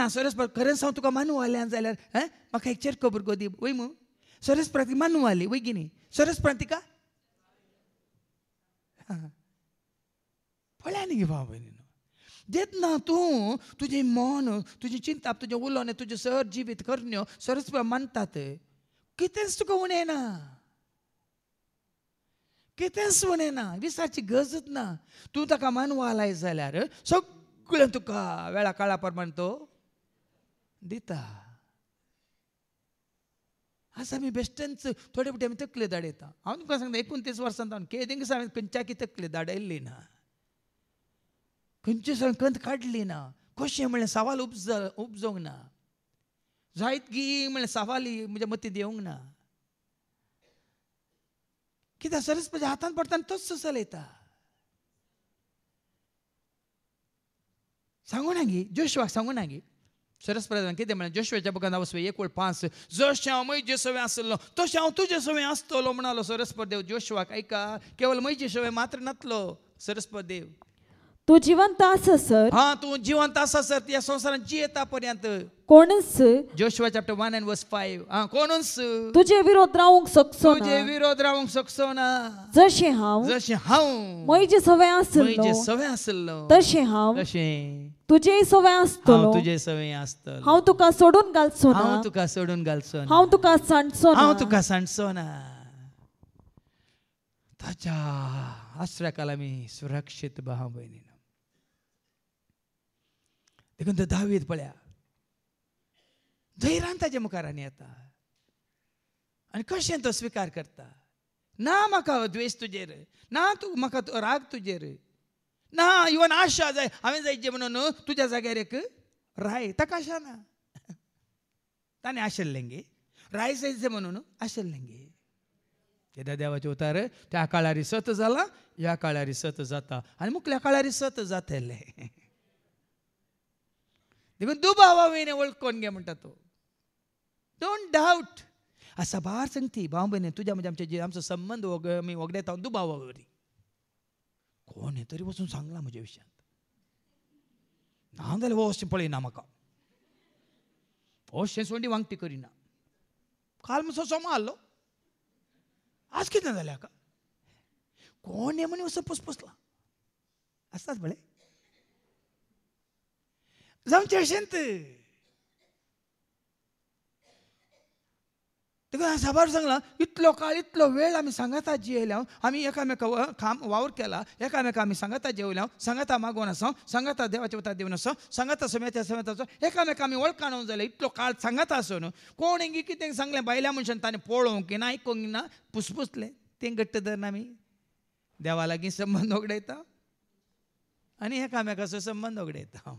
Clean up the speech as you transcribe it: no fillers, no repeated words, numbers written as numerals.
ना सरस्पर खरेंच हांव तुका मानूवाल्यान जाल्यार म्हाका एक चेर खबर गो दी वय मू सरस्प्रांती मानूवाली वय गिनी सरस्प्रांतिका पळया न्ही गे भाव भयणीनो जेन्ना तूं तुजें मन तुजी चिंता तुजें उलोवणें तुजें सर जिवीत करण्यो सरस्प्र मानतात कितेंच तुका उणें ना कितेंच उणें ना विसरची गरजच ना तूं ताका मानवालाय जाल्यार सगळें तुका वेळा काळा प्रमाण तो दिता आज आमी बेश्टेच थोडे फावटी आमी तकले दाडयता हांव तुका सांगता 29 वर्सांत हांव केदेंक हांवें खंयच्याकी तकले दाडयल्ली ना खंयचे सण कंत काडली ना कशें म्हणलें सवाल उपजोंक ना जायत गी म्हणलें सवाली म्हज्या मतींत येवंक ना कित्याक सरस्वतीच्या हातान पडटा तोच चलयता सांगू ना गी जोशवाक सांगू ना गी सरस्वती कितें म्हणलें जोशवाच्या बुकान 1:5 जशें हांव मैजे सवें आसलो तशें हांव तुजे सवें आसतलो म्हणालो सरस्वती देव जोशवाक ऐका केवळ मैजे सवें मात्र नासलो सरस्वती देव तू जिवंत आसा सर हाँ तू जिवंत आसा सर या संवसारांत जियेता पर्यंत कोणच जोशुआ चॅप्टर 1:5 हाँ कोणूच तुजे विरोध रावंक शकसो ना तुजे विरोध रावंक शकसो ना जशें हांव मैजे सवें आसलो तशें हांव तुजे सवें आसतलो तुजे सवें आसतलो हांव तुका सोडून घालचो ना हांव तुका सोडून घालचो ना हांव तुका सांडचो ना हांव तुका सांडचो ना ताच्या आश्रयाखाला आमी सुरक्षीत भाव भयणीनो देखून तो दावीद पळया धैर्यान ताजे मुखारान येता आनी कशें तो स्विकार करता ना म्हाका द्वेष तुजेर ना तूं म्हाका राग तुजेर ना इवन आशा जाय हांवें जायचे म्हणून तुज्या जाग्यार एक राय ताका आशा ना ताणें आशिल्लें गे राय जायचे म्हणून आशिल्लें गे कित्याक देवाचें उतार त्या काळार सत जाला ह्या काळार सत जाता आनी मुखल्या काळार सत जातलें देखून दुबावा वयलें वळखून घे म्हणटा तो डोंट डावट आसा बार सांगती भाव भयणी तुज्या म्हणजे आमचे आमचो संबंद आमी वगडायता दुबावा वरी कोण तरी वचून सांगला म्हज्या विशयांत ना जाल्यार हो अशें पळयना म्हाका अशें सोंडी वांगटी करिना काल मातसो सोमा आहलो आज कितें जालें हाका कोण हे म्हणे असो पुसपुसला आसतात बळे जावचें अशेंत देखून साबार सांगला इतलो काळ इतलो वेळ आमी सांगाता जियेल्या आमी एकामेका वावर केला एकामेका आमी सांगाता जेवल्या सांगाता मागोवन आसा सांगाता देवाचे उतार दिवन आसा सांगाता समेत्या समेताचो एकामेका आमी वळखाणो जाले इतलो काळ सांगाता आसून कोण हिंगी कितें सांगलें बायल्या मनशान ताणें पळोवंक ना आयकूंक ना पुसपुसलें तें घट्ट धरून आमी देवा लागीं संबंद उगडयता आनी एकामेकाचो संबंद उगडयता